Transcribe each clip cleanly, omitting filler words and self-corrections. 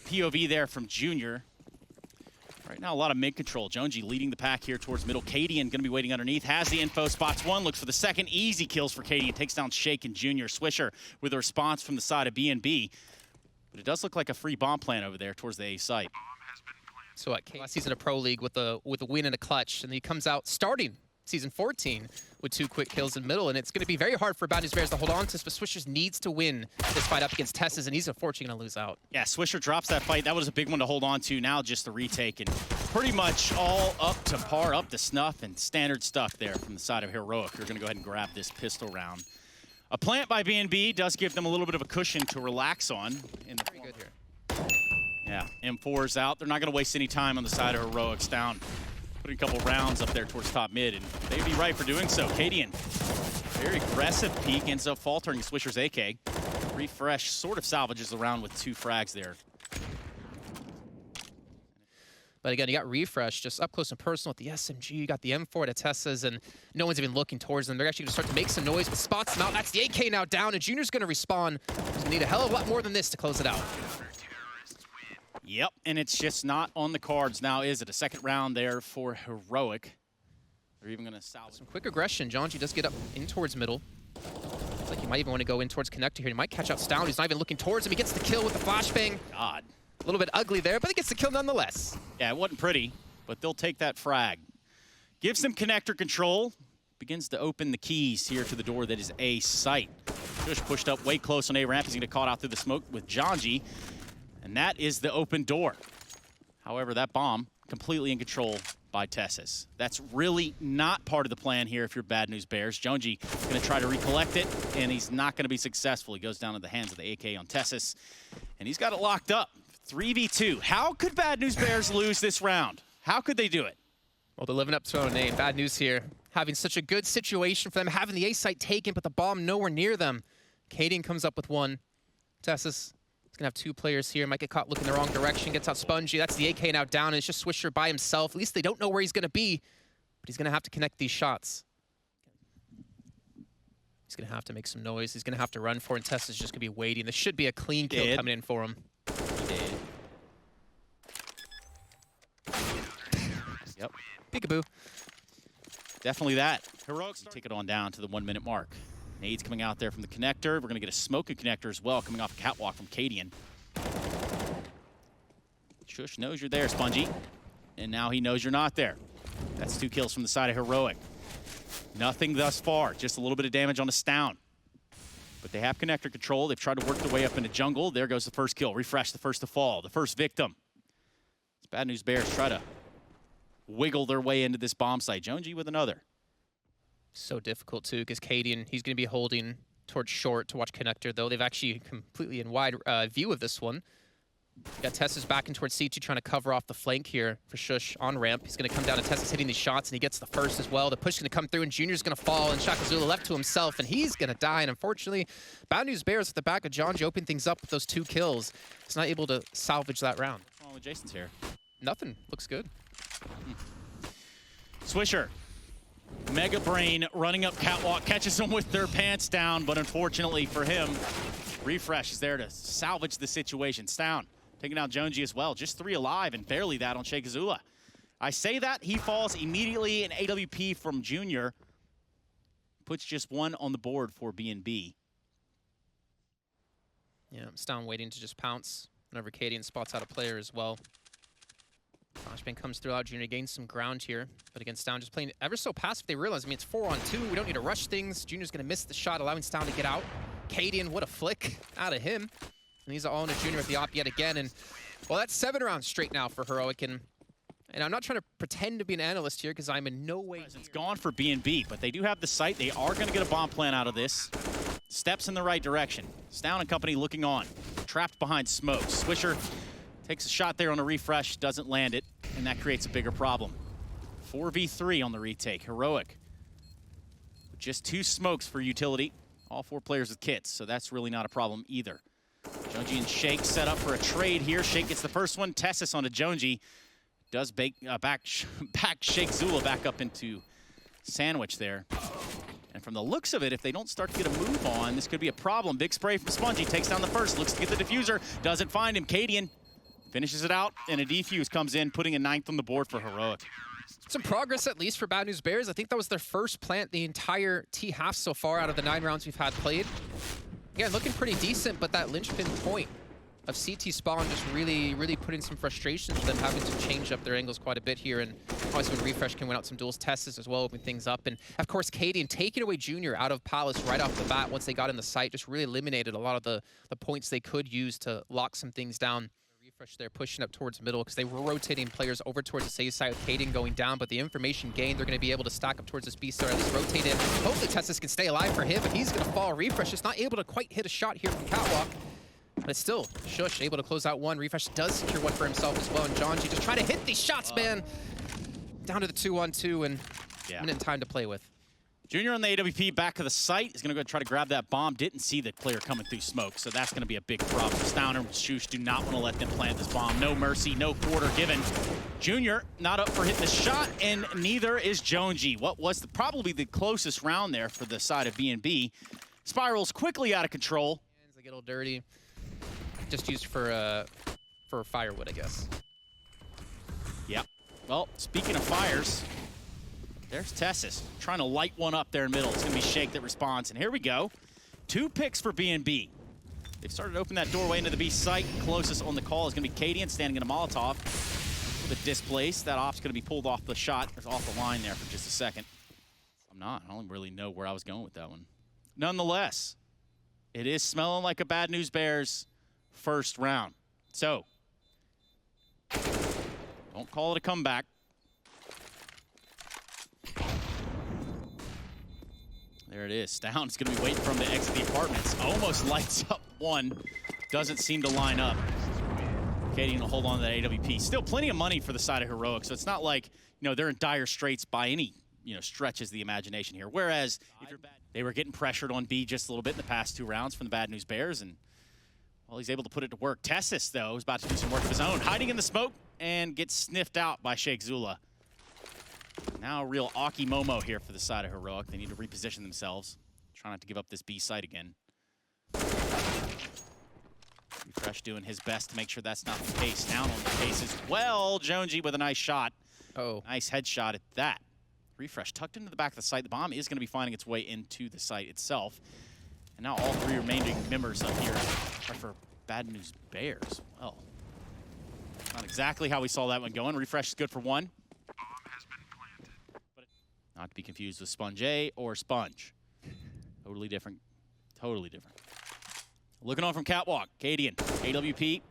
POV there from Junior. Right now, a lot of mid-control. Jonesy leading the pack here towards middle. Cadian going to be waiting underneath. Has the info. Spots one. Looks for the second. Easy kills for Cadian. Takes down Shake and Junior. Swisher with a response from the side of BNB. But it does look like a free bomb plant over there towards the A site. So what? Last season of Pro League with a win and a clutch, and he comes out starting season 14 with 2 quick kills in middle, and it's going to be very hard for Bad News Bears to hold on to. But Swisher needs to win this fight up against Tesses, and he's unfortunately going to lose out. Yeah, Swisher drops that fight. That was a big one to hold on to. Now just the retake, and pretty much all up to par, up to snuff, and standard stuff there from the side of Heroic. You're going to go ahead and grab this pistol round. A plant by BNB does give them a little bit of a cushion to relax on. Very good here. Yeah, M4's out. They're not going to waste any time on the side of Heroics down. Putting a couple rounds up there towards top mid, and they'd be right for doing so. Cadian, very aggressive peek, ends up faltering Swisher's AK. Refresh sort of salvages the round with 2 frags there. But again, you got Refresh just up close and personal with the SMG. You got the M4 at Tessas, and no one's even looking towards them. They're actually going to start to make some noise, but spots them out. That's the AK now down, and Junior's going to respawn. He's going to need a hell of a lot more than this to close it out. Yep, and it's just not on the cards now, is it? A second round there for Heroic. They're even going to salvage. Some quick aggression. Jonji does get up in towards middle. Looks like he might even want to go in towards Connector here. He might catch out Stound. He's not even looking towards him. He gets the kill with the flashbang. God. A little bit ugly there, but he gets the kill nonetheless. Yeah, it wasn't pretty, but they'll take that frag. Gives them Connector control. Begins to open the keys here to the door that is A site. Shush pushed up way close on A ramp. He's going to caught out through the smoke with Jonji. And that is the open door. However, that bomb completely in control by Tessis. That's really not part of the plan here if you're Bad News Bears. Jonji going to try to recollect it, and he's not going to be successful. He goes down to the hands of the AK on Tessis, and he's got it locked up. 3v2. How could Bad News Bears lose this round? How could they do it? Well, they're living up to their own name. Bad News here. Having such a good situation for them, having the A site taken, but the bomb nowhere near them. Cadian comes up with 1. Tessis going to have 2 players here. Might get caught looking the wrong direction. Gets out Spongy. That's the AK now down. And it's just Swisher by himself. At least they don't know where he's going to be. But he's going to have to connect these shots. He's going to have to make some noise. He's going to have to run for it. And Tess is just going to be waiting. This should be a clean kill coming in for him. Yep. Peekaboo. Definitely that. Heroics take it on down to the 1-minute mark. Nades coming out there from the connector. We're going to get a smoking connector as well, coming off a catwalk from Cadian. Shush knows you're there, Spongy. And now he knows you're not there. That's 2 kills from the side of Heroic. Nothing thus far. Just a little bit of damage on the Stound. But they have connector control. They've tried to work their way up into jungle. There goes the first kill. Refresh, the first to fall. The first victim. It's Bad News Bears try to wiggle their way into this bomb site. Jonji with another. So difficult, too, because Cadian, he's going to be holding towards short to watch Connector, though. They've actually completely in wide view of this one. Got Tessis backing towards C2, trying to cover off the flank here for Shush on ramp. He's going to come down, and Tessis hitting these shots, and he gets the first as well. The push is going to come through, and Junior's going to fall, and Shakazula left to himself, and he's going to die. And unfortunately, Bad News Bears at the back of Jonji open things up with those 2 kills. He's not able to salvage that round. What's wrong with Jason's hair? Nothing. Looks good. Swisher. Mega Brain running up catwalk, catches them with their pants down, but unfortunately for him, Refresh is there to salvage the situation. Stound taking out Jonji as well, just 3 alive and barely that on Shakazula. I say that, he falls immediately, an AWP from Junior. Puts just 1 on the board for BNB. Yeah, Stound waiting to just pounce whenever Cadian spots out a player as well. Flashbang comes through out. Junior gains some ground here. But again, Stound just playing ever so passive. They realize, I mean, it's 4-on-2. We don't need to rush things. Junior's going to miss the shot, allowing Stound to get out. Cadian, what a flick out of him. And he's all in a Junior at the op yet again. And, well, that's 7 rounds straight now for Heroic. And I'm not trying to pretend to be an analyst here because I'm in no way... It's gone for BNB, but they do have the site. They are going to get a bomb plan out of this. Steps in the right direction. Stound and company looking on. Trapped behind smoke. Swisher takes a shot there on a refresh, doesn't land it, and that creates a bigger problem. 4v3 on the retake. Heroic. Just 2 smokes for utility. All 4 players with kits, so that's really not a problem either. Jonji and Shake set up for a trade here. Shake gets the first one. Tessis onto Jonji. Does back Shake Zula back up into sandwich there. And from the looks of it, if they don't start to get a move on, this could be a problem. Big spray from Spongy, takes down the first, looks to get the diffuser, doesn't find him. Cadian Finishes it out, and a defuse comes in, putting a 9th on the board for Heroic. Some progress, at least, for Bad News Bears. I think that was their first plant the entire T-half so far out of the 9 rounds we've had played. Again, looking pretty decent, but that linchpin point of CT spawn just really putting some frustrations with them having to change up their angles quite a bit here. And obviously when Refresh can win out some duels, Testis as well, open things up. And of course, Cadian taking away Junior out of Palace right off the bat once they got in the site, just really eliminated a lot of the points they could use to lock some things down. Refresh there pushing up towards middle because they were rotating players over towards the safe side with Cadian going down, but the information gained, they're going to be able to stack up towards this beast or at least rotate in. Hopefully Testis can stay alive for him, but he's going to fall. Refresh is not able to quite hit a shot here from Catwalk. But it's still Shush able to close out one. Refresh does secure one for himself as well. And Jonji just trying to hit these shots, man. Down to the 2-on-2 and minute in time to play with. Junior on the AWP back of the site is going to go try to grab that bomb. Didn't see the player coming through smoke, so that's going to be a big problem. Stowner and Shush do not want to let them plant this bomb. No mercy, no quarter given. Junior not up for hitting the shot, and neither is Jonji. What was probably the closest round there for the side of B&B. Spirals quickly out of control. Hands get a little dirty. Just used for firewood, I guess. Yeah. Well, speaking of fires, there's Tessis trying to light one up there in middle. It's going to be Shake that responds. And here we go. 2 picks for B&B. They've started to open that doorway into the B site. Closest on the call is going to be Cadian standing in a Molotov. With a displace. That op's going to be pulled off the shot. There's off the line there for just a second. I don't really know where I was going with that one. Nonetheless, it is smelling like a Bad News Bears first round. So, don't call it a comeback. There it is. Stown is going to be waiting for him to exit the apartments. Almost lights up one. Doesn't seem to line up. Cadian will hold on to that AWP. Still plenty of money for the side of Heroic, so it's not like, you know, they're in dire straits by any, you know, stretches the imagination here. Whereas, if you're bad, they were getting pressured on B just a little bit in the past 2 rounds from the Bad News Bears, and well, he's able to put it to work. Tessis, though, is about to do some work of his own. Hiding in the smoke and gets sniffed out by Sheikh Zula. Now a real Aki Momo here for the side of Heroic. They need to reposition themselves. Try not to give up this B site again. Refresh doing his best to make sure that's not the case. Down on the case as well. Jonji with a nice shot. Oh. Nice headshot at that. Refresh tucked into the back of the site. The bomb is going to be finding its way into the site itself. And now all 3 remaining members up here are for Bad News Bears. Well, not exactly how we saw that one going. Refresh is good for 1. But not to be confused with Sponge A or Sponge. Totally different. Totally different. Looking on from Catwalk. Cadian, AWP.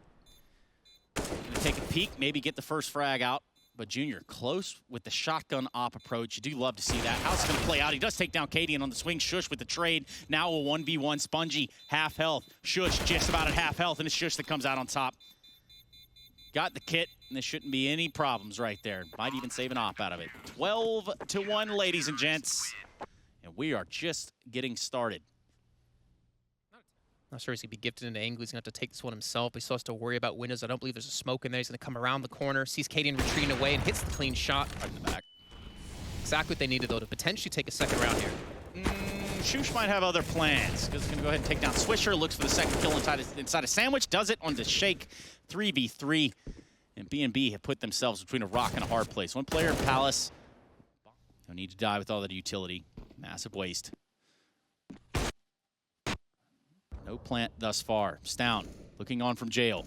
Gonna take a peek, maybe get the first frag out. But Junior close with the shotgun op approach. You do love to see that. How's it going to play out? He does take down Cadian on the swing. Shush with the trade. Now a 1v1. Spongy, half health. Shush just about at half health, and it's Shush that comes out on top. Got the kit, and there shouldn't be any problems right there. Might even save an op out of it. 12-1, ladies and gents. And we are just getting started. Not sure he's going to be gifted into angle. He's going to have to take this one himself. He still has to worry about windows. I don't believe there's a smoke in there. He's going to come around the corner, sees Cadian retreating away, and hits the clean shot right in the back. Exactly what they needed, though, to potentially take a second round here. Shush might have other plans, because he's going to go ahead and take down Swisher. Looks for the second kill inside a sandwich. Does it on the Shake. 3v3. And B&B have put themselves between a rock and a hard place. 1 player in Palace. Don't need to die with all that utility. Massive waste. No plant thus far. Stown looking on from jail.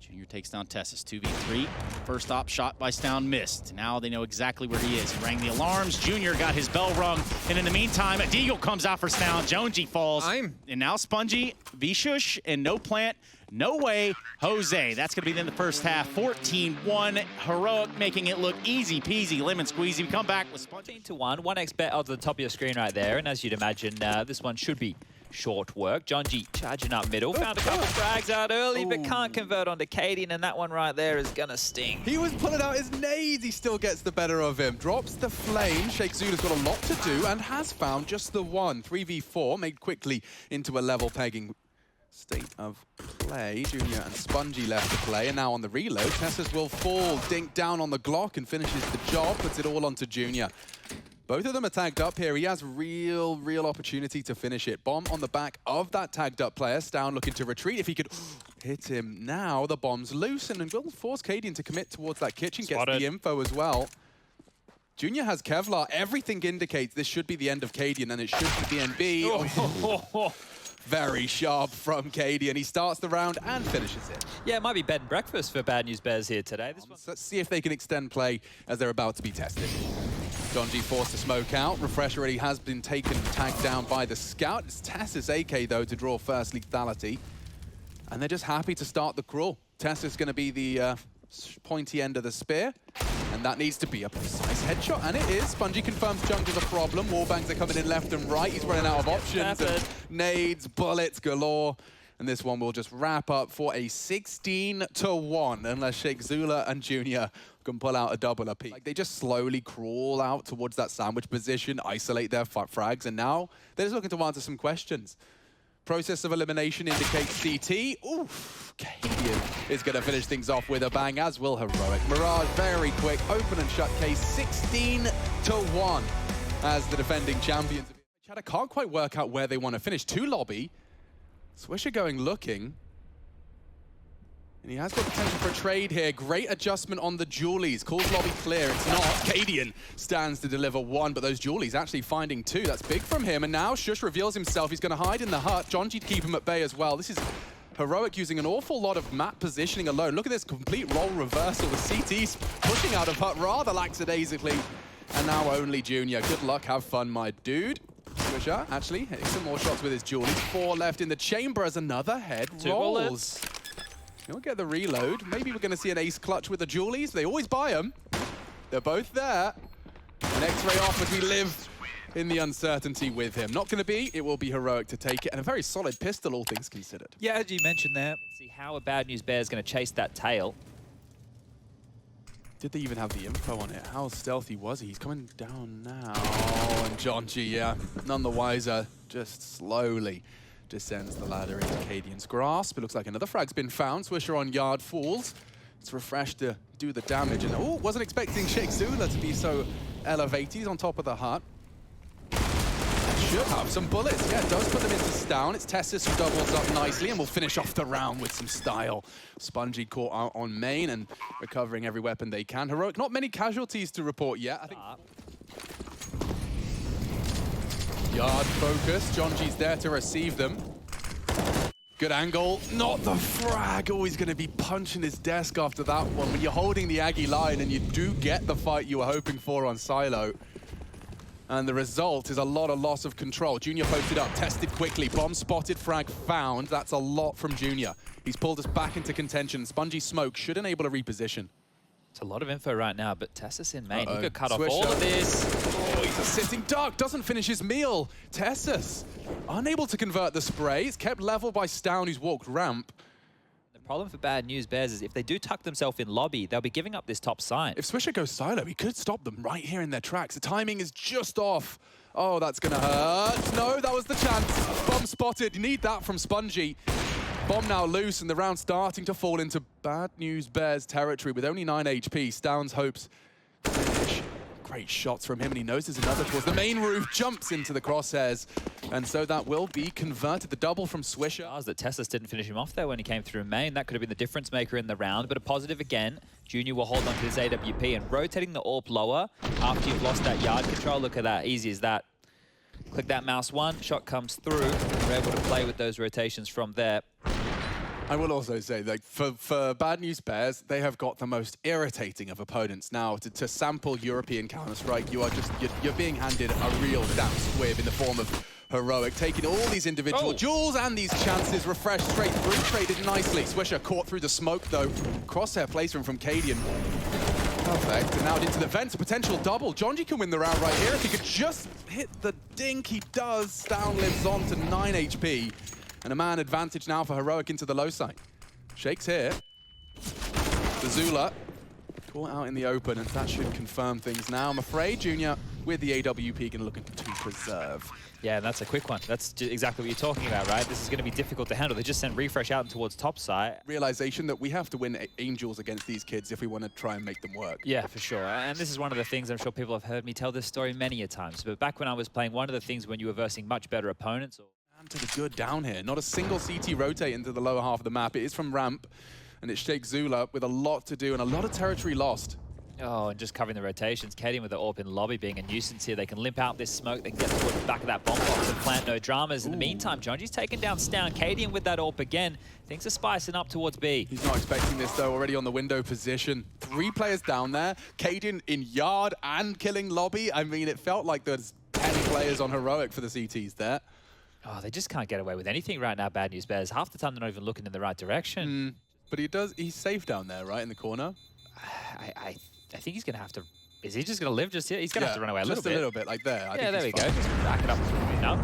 Junior takes down Tessis. 2v3. First op shot by Stown missed. Now they know exactly where he is. He rang the alarms. Junior got his bell rung. And in the meantime, a Deagle comes out for Stown. Jonji falls. And now Spongy, V-Shush, and no plant. No way, Jose. That's going to be the end of the first half. 14-1. Heroic making it look easy peasy, lemon squeezy. We come back with Spongy. 14-1. 1x bet odds at the top of your screen right there. And as you'd imagine, this one should be short work. Jonji charging up middle. Found a couple frags out early, but can't convert onto Cadian, and that one right there is going to sting. He was pulling out his nades. He still gets the better of him. Drops the flame. Sheikh Zula's got a lot to do and has found just the one. 3v4 made quickly into a level pegging state of play. Junior and Spongy left to play, and now on the reload, Tessis will fall, dink down on the Glock and finishes the job, puts it all onto Junior. Both of them are tagged up here. He has real opportunity to finish it. Bomb on the back of that tagged up player. Stown looking to retreat. If he could hit him now, the bomb's loose and will force Cadian to commit towards that kitchen. Spotted. Gets the info as well. Junior has Kevlar. Everything indicates this should be the end of Cadian, and it should be DNB. Oh. Very sharp from Cadian. He starts the round and finishes it. Yeah, it might be bed and breakfast for Bad News Bears here today. Let's see if they can extend play as they're about to be tested. Jonji forced to smoke out. Refresh already has been tagged down by the scout. It's Tessa's AK, though, to draw first lethality. And they're just happy to start the crawl. Tessa's going to be the pointy end of the spear. And that needs to be a precise headshot. And it is. Bungie confirms Junk is a problem. Wallbangs are coming in left and right. He's running out of options. And nades, bullets galore. And this one will just wrap up for a 16-1, unless shxzula and Junior can pull out a double apiece. Like, they just slowly crawl out towards that sandwich position, isolate their frags, and now they're just looking to answer some questions. Process of elimination indicates CT. Oof, Cadian is going to finish things off with a bang, as will Heroic. Mirage, very quick, open and shut case, 16-1 as the defending champions. Chad, I can't quite work out where they want to finish. 2 lobby. Swisher going looking. And he has got potential for a trade here. Great adjustment on the Julies. Calls lobby clear. It's not. Cadian stands to deliver 1, but those Julies actually finding 2. That's big from him. And now Shush reveals himself. He's going to hide in the hut. Jonji to keep him at bay as well. This is Heroic using an awful lot of map positioning alone. Look at this complete role reversal. The CT's pushing out of hut rather lackadaisically. And now only Junior. Good luck. Have fun, my dude. Swisher actually hitting some more shots with his Julies. 4 left in the chamber as another head 2 rolls. bullets. He'll get the reload. Maybe we're going to see an ace clutch with the Julies. They always buy them. They're both there. An X-ray off as we live in the uncertainty with him. Not going to be. It will be Heroic to take it. And a very solid pistol, all things considered. Yeah, as you mentioned there. See how a Bad News Bear is going to chase that tail. Did they even have the info on it? How stealthy was he? He's coming down now. Oh, and Jonji, yeah, none the wiser, just slowly descends the ladder into Cadian's grasp. It looks like another frag's been found. Swisher on yard falls. It's refreshed to do the damage. And oh, wasn't expecting shxzula to be so elevated. He's on top of the hut. Should have some bullets. Yeah, it does put them into Stown. It's Tessus who doubles up nicely and will finish off the round with some style. Spongy caught out on main and recovering every weapon they can. Heroic, not many casualties to report yet. I think yard focus. Jonji's there to receive them. Good angle. Not the frag. Always going to be punching his desk after that one. When you're holding the Aggie line and you do get the fight you were hoping for on Silo. And the result is a lot of loss of control. Junior posted up, tested quickly, bomb spotted, frag found. That's a lot from Junior. He's pulled us back into contention. Spongy smoke should enable a reposition. It's a lot of info right now, but Tessus in main. He could cut Swisher. off all of this. Oh, he's a sitting duck, doesn't finish his meal. Tessus, unable to convert the spray. It's kept level by Stown, who's walked ramp. The problem for Bad News Bears is if they do tuck themselves in lobby, they'll be giving up this top side. If Swisher goes silo, he could stop them right here in their tracks. The timing is just off. Oh, that's gonna hurt. No, that was the chance. Bomb spotted. You need that from Spongy. Bomb now loose and the round starting to fall into Bad News Bears territory with only 9 HP. Stown's hopes finish. Great shots from him, and he knows there's another towards the main roof, jumps into the crosshairs. And so that will be converted. The double from Swisher. That Tessus didn't finish him off there when he came through main. That could have been the difference maker in the round, but a positive again. Junior will hold on to his AWP and rotating the AWP lower after you've lost that yard control. Look at that, easy as that. Click that mouse one, shot comes through. We're able to play with those rotations from there. I will also say, like, for Bad News Bears, they have got the most irritating of opponents now. To sample European Counter-Strike, you're being handed a real damn squib in the form of Heroic, taking all these individual duels and these chances, refreshed straight through, traded nicely. Swisher caught through the smoke, though. Crosshair placement from Cadian. Perfect, and now into the vents, a potential double. Jonji can win the round right here. If he could just hit the dink, he does. Stown lives on to 9 HP. And a man advantage now for Heroic into the low side. Shakes here. The Zula caught out in the open, and that should confirm things now. I'm afraid Junior with the AWP going to look to preserve Yeah, and that's a quick one. That's exactly what you're talking about, right? This is going to be difficult to handle. They just sent refresh out and towards top side. Realization that we have to win Angels against these kids if we want to try and make them work. Yeah, for sure. And this is one of the things, I'm sure people have heard me tell this story many a times, but back when I was playing, one of the things when you were versing much better opponents... And to the good down here. Not a single CT rotate into the lower half of the map. It is from ramp, and it's shroud up with a lot to do and a lot of territory lost. Oh, and just covering the rotations. Cadian with the AWP in lobby being a nuisance here. They can limp out this smoke. They can get towards the back of that bomb box and plant no dramas. In the meantime, Jonji's taken down Stown. Cadian with that AWP again. Things are spicing up towards B. He's not expecting this, though. Already on the window position. 3 players down there. Cadian in yard and killing lobby. I mean, it felt like there's 10 players on heroic for the CTs there. Oh, they just can't get away with anything right now, Bad News Bears. Half the time they're not even looking in the right direction. But he's safe down there, right, in the corner? I think he's going to have to... Is he just going to live just here? He's going to have to run away a little bit. Just a little bit, like there. Yeah, there we go. Just back it up. No.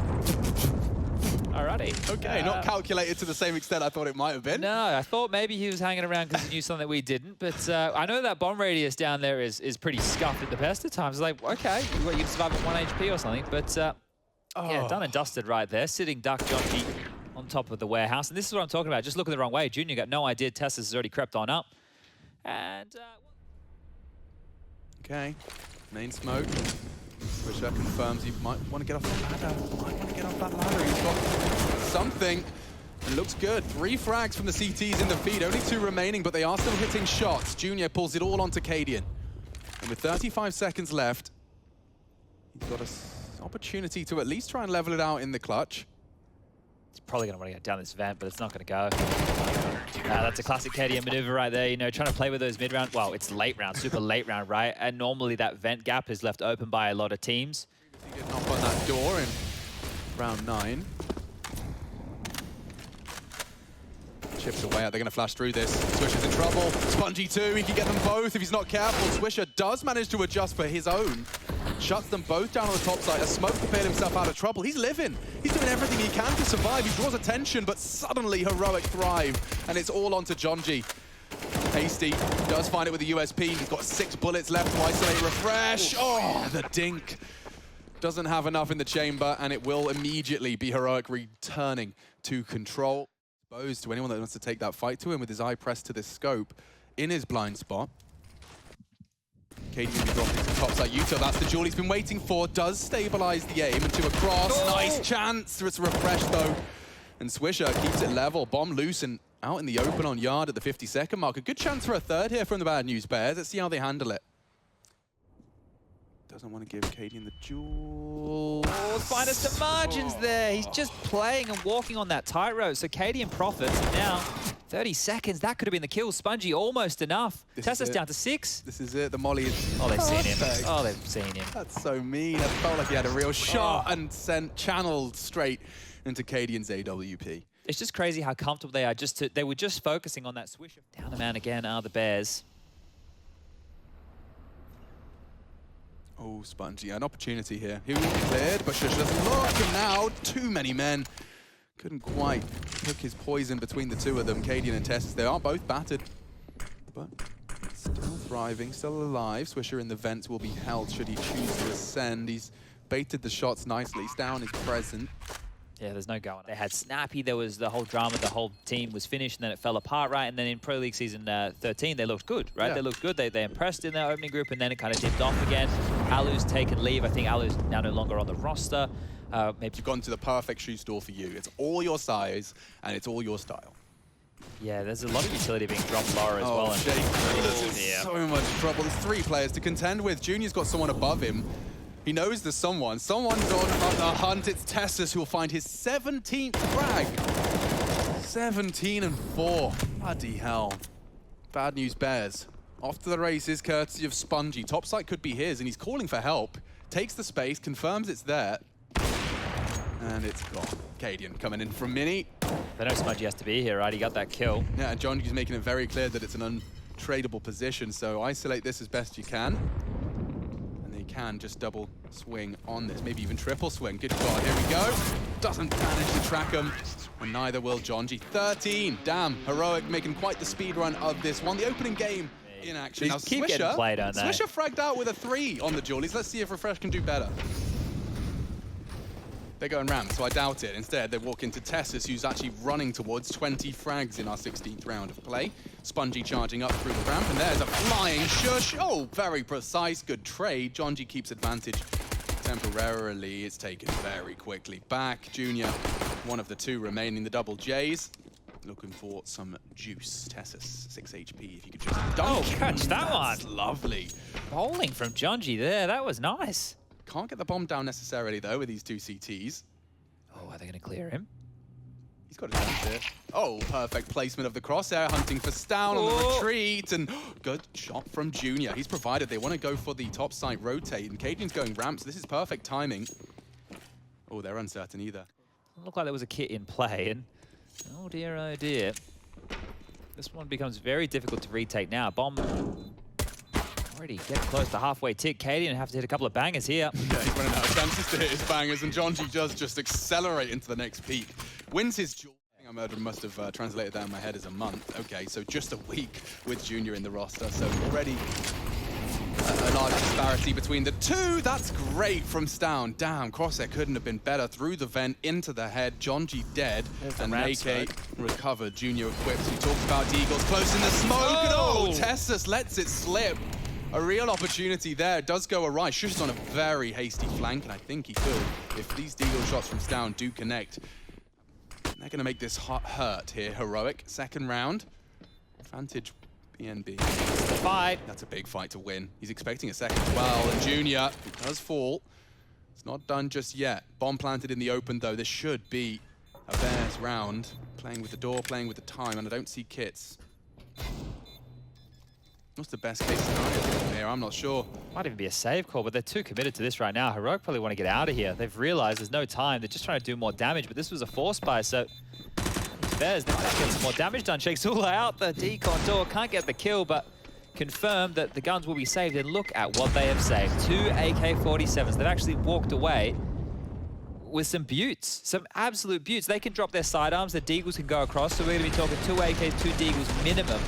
Alrighty. Okay, not calculated to the same extent I thought it might have been. No, I thought maybe he was hanging around because he knew something that we didn't. But I know that bomb radius down there is pretty scuffed at the best of times. It's like, okay, you can survive at 1 HP or something. But yeah, done and dusted right there. Sitting duck Jonji on top of the warehouse. And this is what I'm talking about. Just looking the wrong way. Junior got no idea Tessus has already crept on up. And... Okay, main smoke. Swisher confirms he might want to get off the ladder. He's got something. It looks good. 3 frags from the CTs in the feed. Only 2 remaining, but they are still hitting shots. Junior pulls it all onto Cadian. And with 35 seconds left, he's got an opportunity to at least try and level it out in the clutch. He's probably going to want to go down this vent, but it's not going to go. That's a classic Cadian maneuver right there, you know, trying to play with those mid-round. Well, it's late round, super late round, right? And normally that vent gap is left open by a lot of teams. He did knock on that door in round 9. Chips away. They're going to flash through this. Swisher's in trouble. Spongy too. He can get them both if he's not careful. Swisher does manage to adjust for his own. Shuts them both down on the top side. A smoke to bail himself out of trouble. He's living. He's doing everything he can to survive. He draws attention, but suddenly heroic thrive. And it's all onto Jonji. Hasty does find it with the USP. He's got 6 bullets left to isolate refresh. Oh, the dink. Doesn't have enough in the chamber, and it will immediately be heroic returning to control. Exposed to anyone that wants to take that fight to him with his eye pressed to this scope in his blind spot. Cadian dropping to the top side. Yuto, that's the jewel he's been waiting for. Does stabilize the aim into a cross. Nice chance. It's a refresh though. And Swisher keeps it level. Bomb loose and out in the open on yard at the 50-second mark. A good chance for a third here from the Bad News Bears. Let's see how they handle it. Doesn't want to give Cadian the jewel. Oh, finest of margins there. He's just playing and walking on that tightrope. So Cadian profits. And now 30 seconds. That could have been the kill. Spongy almost enough. Tessus down to 6. This is it. The molly is... Oh, they've seen him. Oh, they've seen him. That's so mean. I felt like he had a real shot and sent channeled straight into Cadian's AWP. It's just crazy how comfortable they are. They were just focusing on that swish. Down the man again are the Bears. Oh, Spongy, an opportunity here. He was cleared, but Shush doesn't look, and now too many men. Couldn't quite hook his poison between the two of them, Cadian and Tessus. They are both battered, but still thriving, still alive. Swisher in the vents will be held should he choose to ascend. He's baited the shots nicely. Down is present. Yeah, there's no going. They had Snappy, there was the whole drama, the whole team was finished, and then it fell apart, right? And then in Pro League Season 13, they looked good, right? Yeah. They looked good, they impressed in their opening group, and then it kind of dipped off again. Alu's taken leave. I think Alu's now no longer on the roster. Maybe you've gone to the perfect shoe store for you. It's all your size, and it's all your style. Yeah, there's a lot of utility being dropped lower as well. So much trouble. There's 3 players to contend with. Junior's got someone above him. He knows there's someone. Someone's on the hunt. It's Tessus who will find his 17th frag. 17 and 4. Bloody hell. Bad News Bears. Off to the races, courtesy of Spongy. Top site could be his, and he's calling for help. Takes the space, confirms it's there. And it's gone. Cadian coming in from Mini. They know Spongy has to be here, right? He got that kill. Yeah, and Jonji's making it very clear that it's an untradeable position, so isolate this as best you can. Can just double swing on this, maybe even triple swing. Good shot, here we go. Doesn't manage to track him, and neither will Jonji. 13, damn, heroic making quite the speed run of this one. The opening game in action. Now keep getting played on that. Swisher fragged out with a 3 on the Jewelies. Let's see if Refresh can do better. They're going ramp, so I doubt it. Instead, they walk into Tessus, who's actually running towards 20 frags in our 16th round of play. Spongy charging up through the ramp, and there's a flying shush. Oh, very precise, good trade. Jonji keeps advantage temporarily. It's taken very quickly back. Junior, one of the two remaining, the double Js. Looking for some juice. Tessus, 6 HP, if you could just dunk. Oh, catch that one. That's lovely. Bowling from Jonji there, that was nice. Can't get the bomb down necessarily, though, with these two CTs. Oh, are they going to clear him? He's got a chance here. Oh, perfect placement of the crosshair, hunting for Stown on the retreat, and good shot from Junior. He's provided they want to go for the top site rotate, and Cajun's going ramp, so this is perfect timing. Oh, they're uncertain either. Looked like there was a kit in play, and oh dear, this one becomes very difficult to retake now. Bomb already getting close to halfway tick. Cadian have to hit a couple of bangers here. Yeah, he's running out of chances to hit his bangers, and Jonji does just accelerate into the next peak. Wins his duel. I think I must have translated that in my head as a month. Okay, so just a week with Junior in the roster, so already a large disparity between the two. That's great from Stown. Damn, crosshair couldn't have been better. Through the vent, into the head. Jonji dead, and AK recovered. Junior equipped. We talked about Deagles close in the smoke. Oh, Tessus lets it slip. A real opportunity there. It does go awry. Shush is on a very hasty flank, and I think he could. If these Deagle shots from Stown do connect, they're going to make this hurt here. Heroic, second round. Advantage BNB. It's the fight. That's a big fight to win. He's expecting a second as well, and Junior does fall. It's not done just yet. Bomb planted in the open, though. This should be a Bears round. Playing with the door, playing with the time, and I don't see kits. What's the best case scenario here? I'm not sure. Might even be a save call, but they're too committed to this right now. Heroic probably want to get out of here. They've realized there's no time. They're just trying to do more damage, but this was a force buy, so Bears, they might get some more damage done. shroud out the decon door, can't get the kill, but confirmed that the guns will be saved. And look at what they have saved. 2 AK-47s. They've actually walked away with some buttes, some absolute buttes. They can drop their sidearms, the Deagles can go across, so we're going to be talking 2 AKs, 2 Deagles minimum.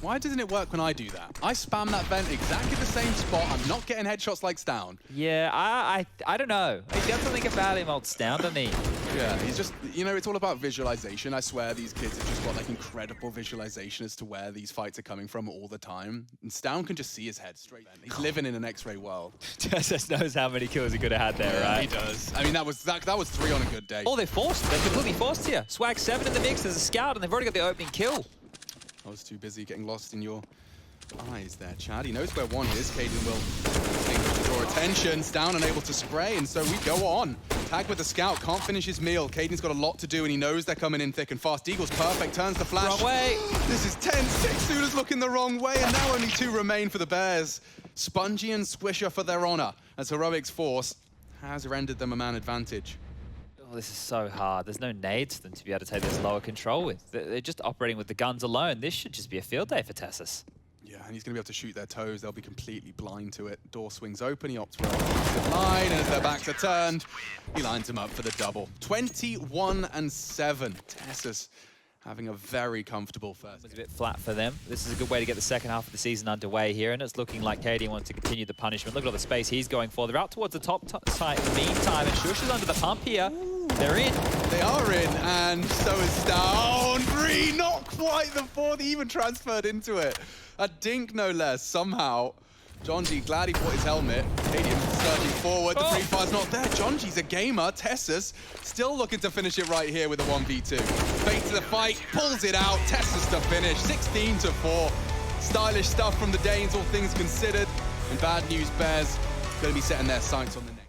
Why doesn't it work when I do that? I spam that vent exactly the same spot. I'm not getting headshots like Stown. Yeah, I don't know. He's got something about him, old Stown, doesn't he? Yeah, he's just, you know, it's all about visualization. I swear these kids have just got like incredible visualization as to where these fights are coming from all the time. And Stown can just see his head straight. He's living in an X-ray world. Just knows how many kills he could have had there, right? He does. I mean, that was 3 on a good day. Oh, they're forced. They're completely forced here. Swag 7 in the mix. There's a scout, and they've already got the opening kill. I was too busy getting lost in your eyes there, Chad. He knows where one is. Caden will think to draw attention. Down and able to spray, and so we go on. Tag with the scout, can't finish his meal. Caden's got a lot to do, and he knows they're coming in thick and fast. Deagle's perfect, turns the flash. Wrong way. This is tense. Xantarespeek looking the wrong way, and now only 2 remain for the Bears. Spongy and Swisher for their honor, as Heroic's force has rendered them a man advantage. Oh, this is so hard. There's no nades for them to be able to take this lower control with. They're just operating with the guns alone. This should just be a field day for Tessus. Yeah, and he's going to be able to shoot their toes. They'll be completely blind to it. Door swings open. He opts for a line, and as their backs are turned, he lines them up for the double. 21-7. Tessus having a very comfortable first. It's a bit flat for them. This is a good way to get the second half of the season underway here, and it's looking like KD wants to continue the punishment. Look at all the space he's going for. They're out towards the top side in the meantime, and Shush is under the pump here. They're in. They are in, and so is Stown. 3, not quite the 4th. He even transferred into it. A dink, no less, somehow. Jonji, glad he bought his helmet. Cadian surging forward. The free fire's not there. Jonji's a gamer. Tessus still looking to finish it right here with a 1v2. Fate to the fight, pulls it out. Tessus to finish, 16-4. Stylish stuff from the Danes, all things considered. And bad news, Bears going to be setting their sights on the net.